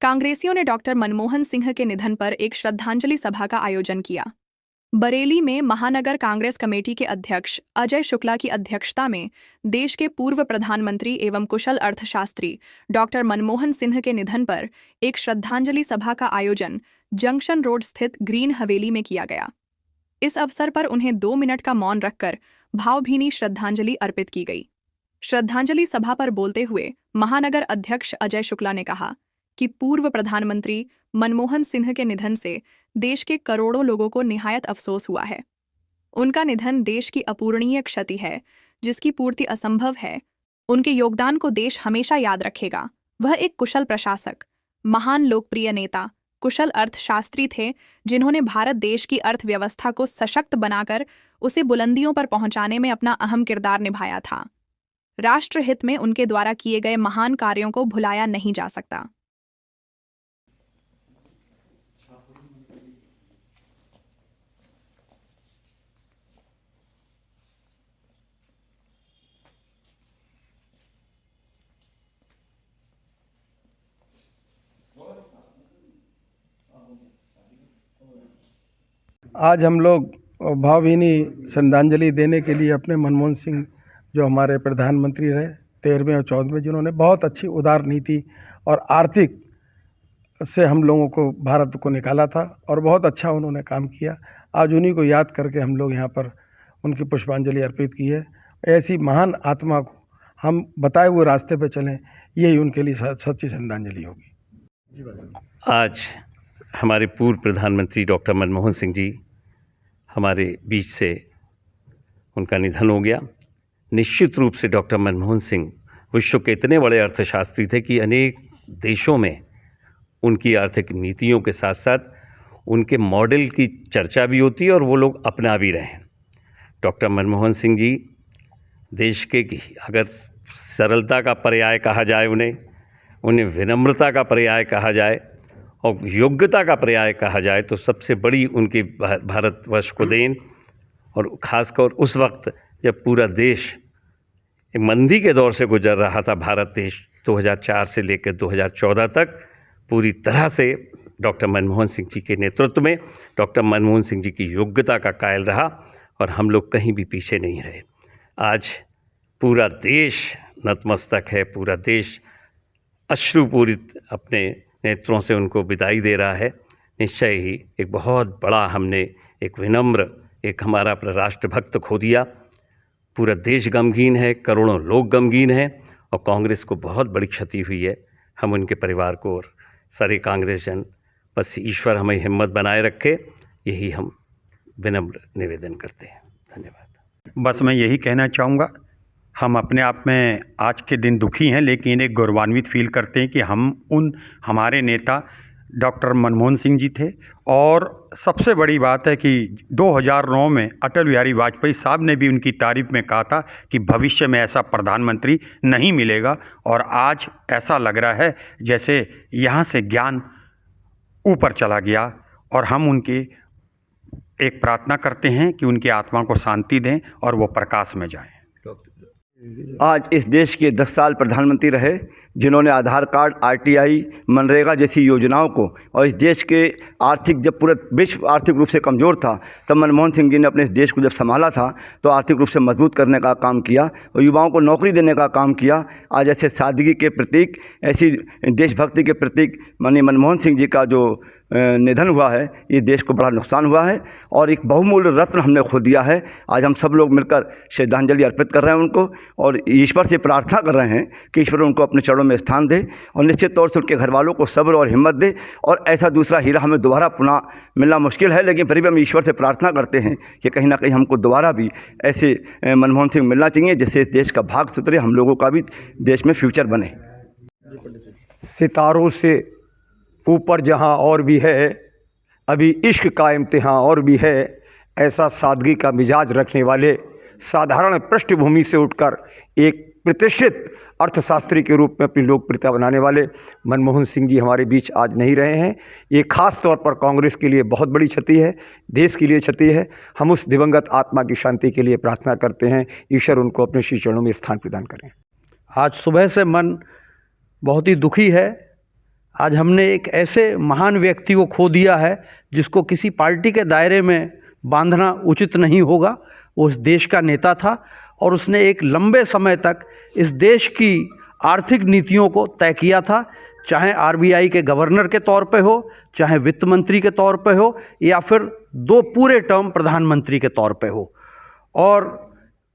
कांग्रेसियों ने डॉक्टर मनमोहन सिंह के निधन पर एक श्रद्धांजलि सभा का आयोजन किया। बरेली में महानगर कांग्रेस कमेटी के अध्यक्ष अजय शुक्ला की अध्यक्षता में देश के पूर्व प्रधानमंत्री एवं कुशल अर्थशास्त्री डॉक्टर मनमोहन सिंह के निधन पर एक श्रद्धांजलि सभा का आयोजन जंक्शन रोड स्थित ग्रीन हवेली में किया गया। इस अवसर पर उन्हें 2 मिनट का मौन रखकर भावभीनी श्रद्धांजलि अर्पित की गई। श्रद्धांजलि सभा पर बोलते हुए महानगर अध्यक्ष अजय शुक्ला ने कहा कि पूर्व प्रधानमंत्री मनमोहन सिंह के निधन से देश के करोड़ों लोगों को निहायत अफसोस हुआ है। उनका निधन देश की अपूरणीय क्षति है, जिसकी पूर्ति असंभव है। उनके योगदान को देश हमेशा याद रखेगा। वह एक कुशल प्रशासक, महान लोकप्रिय नेता, कुशल अर्थशास्त्री थे, जिन्होंने भारत देश की अर्थव्यवस्था को सशक्त बनाकर उसे बुलंदियों पर पहुंचाने में अपना अहम किरदार निभाया था। राष्ट्रहित में उनके द्वारा किए गए महान कार्यों को भुलाया नहीं जा सकता। आज हम लोग भावभीनी श्रद्धांजलि देने के लिए अपने मनमोहन सिंह, जो हमारे प्रधानमंत्री रहे 13वें और 14वें, जिन्होंने बहुत अच्छी उदार नीति और आर्थिक से हम लोगों को, भारत को निकाला था और बहुत अच्छा उन्होंने काम किया। आज उन्हीं को याद करके हम लोग यहाँ पर उनकी पुष्पांजलि अर्पित की है। ऐसी महान आत्मा को हम बताए हुए रास्ते पर चलें, यही उनके लिए सच्ची श्रद्धांजलि होगी। आज हमारे पूर्व प्रधानमंत्री डॉक्टर मनमोहन सिंह जी हमारे बीच से उनका निधन हो गया। निश्चित रूप से डॉक्टर मनमोहन सिंह विश्व के इतने बड़े अर्थशास्त्री थे कि अनेक देशों में उनकी आर्थिक नीतियों के साथ साथ उनके मॉडल की चर्चा भी होती है और वो लोग अपना भी रहे हैं। डॉक्टर मनमोहन सिंह जी देश के, अगर सरलता का पर्याय कहा जाए, उन्हें विनम्रता का पर्याय कहा जाए और योग्यता का पर्याय कहा जाए तो सबसे बड़ी उनकी भारतवर्ष को देन, और ख़ासकर उस वक्त जब पूरा देश एक मंदी के दौर से गुजर रहा था। भारत देश 2004 से लेकर 2014 तक पूरी तरह से डॉक्टर मनमोहन सिंह जी के नेतृत्व में डॉक्टर मनमोहन सिंह जी की योग्यता का कायल रहा और हम लोग कहीं भी पीछे नहीं रहे। आज पूरा देश नतमस्तक है, पूरा देश अश्रुपूरित अपने नेत्रों से उनको विदाई दे रहा है। निश्चय ही एक बहुत बड़ा हमने एक विनम्र, एक हमारा अपना राष्ट्रभक्त खो दिया। पूरा देश गमगीन है, करोड़ों लोग गमगीन हैं और कांग्रेस को बहुत बड़ी क्षति हुई है। हम उनके परिवार को और सारे कांग्रेस जन, बस ईश्वर हमें हिम्मत बनाए रखे, यही हम विनम्र निवेदन करते हैं। धन्यवाद। बस मैं यही कहना चाहूँगा, हम अपने आप में आज के दिन दुखी हैं, लेकिन एक गौरवान्वित फील करते हैं कि हमारे नेता डॉक्टर मनमोहन सिंह जी थे। और सबसे बड़ी बात है कि 2009 में अटल बिहारी वाजपेयी साहब ने भी उनकी तारीफ में कहा था कि भविष्य में ऐसा प्रधानमंत्री नहीं मिलेगा, और आज ऐसा लग रहा है जैसे यहाँ से ज्ञान ऊपर चला गया। और हम उनकी एक प्रार्थना करते हैं कि उनकी आत्मा को शांति दें और वो प्रकाश में जाएं। आज इस देश के 10 साल प्रधानमंत्री रहे, जिन्होंने आधार कार्ड, आरटीआई, मनरेगा जैसी योजनाओं को, और इस देश के जब पूरा विश्व आर्थिक रूप से कमज़ोर था, तब मनमोहन सिंह जी ने अपने इस देश को जब संभाला था तो आर्थिक रूप से मजबूत करने का काम किया और युवाओं को नौकरी देने का काम किया। आज ऐसे सादगी के प्रतीक, ऐसी देशभक्ति के प्रतीक माननीय मनमोहन सिंह जी का जो निधन हुआ है, ये देश को बड़ा नुकसान हुआ है और एक बहुमूल्य रत्न हमने खो दिया है। आज हम सब लोग मिलकर श्रद्धांजलि अर्पित कर रहे हैं उनको और ईश्वर से प्रार्थना कर रहे हैं कि ईश्वर उनको अपने चरणों में स्थान दे और निश्चित तौर से उनके घर वालों को सब्र और हिम्मत दे। और ऐसा दूसरा हीरा हमें दोबारा पुनः मिलना मुश्किल है, लेकिन फिर भी हम ईश्वर से प्रार्थना करते हैं कि कहीं ना कहीं हमको दोबारा भी ऐसे मनमोहन सिंह मिलना चाहिए, जिससे इस देश का भाग सुधरे, हम लोगों का भी देश में फ्यूचर बने। सितारों से ऊपर जहाँ और भी है, अभी इश्क का इम्तिहान और भी है। ऐसा सादगी का मिजाज रखने वाले, साधारण पृष्ठभूमि से उठकर एक प्रतिष्ठित अर्थशास्त्री के रूप में अपनी लोकप्रियता बनाने वाले मनमोहन सिंह जी हमारे बीच आज नहीं रहे हैं। ये खास तौर पर कांग्रेस के लिए बहुत बड़ी क्षति है, देश के लिए क्षति है। हम उस दिवंगत आत्मा की शांति के लिए प्रार्थना करते हैं, ईश्वर उनको अपने श्री चरणों में स्थान प्रदान करें। आज सुबह से मन बहुत ही दुखी है। आज हमने एक ऐसे महान व्यक्ति को खो दिया है जिसको किसी पार्टी के दायरे में बांधना उचित नहीं होगा। वो इस देश का नेता था और उसने एक लंबे समय तक इस देश की आर्थिक नीतियों को तय किया था, चाहे आरबीआई के गवर्नर के तौर पे हो, चाहे वित्त मंत्री के तौर पे हो, या फिर 2 पूरे टर्म प्रधानमंत्री के तौर पे हो। और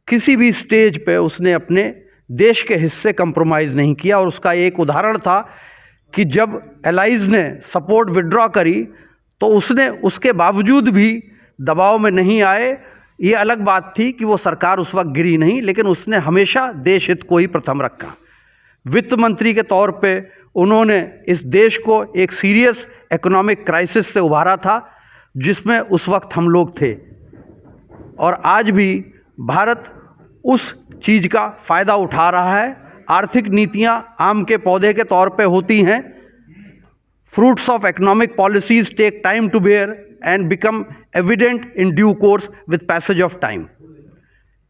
किसी भी स्टेज पे उसने अपने देश के हिस्से कंप्रोमाइज़ नहीं किया। और उसका एक उदाहरण था कि जब एलाइज ने सपोर्ट विड्रॉ करी तो उसने उसके बावजूद भी दबाव में नहीं आए। ये अलग बात थी कि वो सरकार उस वक्त गिरी नहीं, लेकिन उसने हमेशा देश हित को ही प्रथम रखा। वित्त मंत्री के तौर पे उन्होंने इस देश को एक सीरियस इकोनॉमिक क्राइसिस से उभारा था जिसमें उस वक्त हम लोग थे। और आज भी भारत उस चीज़ का फ़ायदा उठा रहा है। आर्थिक नीतियाँ आम के पौधे के तौर पे होती हैं। Fruits of economic policies take time to bear and become evident in due course with passage of time.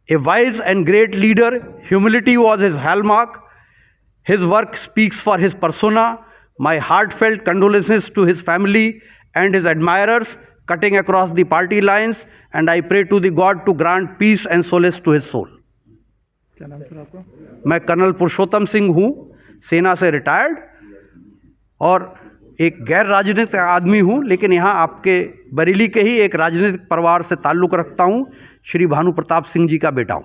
A wise and great leader, humility was his hallmark. His work speaks for his persona. My heartfelt condolences to his family and his admirers cutting across the party lines, and I pray to the God to grant peace and solace to his soul. क्या नाम sir आपका? मैं colonel पुरुषोत्तम सिंह हूँ, सेना से retired और एक गैर राजनीतिक आदमी हूँ, लेकिन यहाँ आपके बरेली के ही एक राजनीतिक परिवार से ताल्लुक़ रखता हूँ। श्री भानु प्रताप सिंह जी का बेटा हूँ।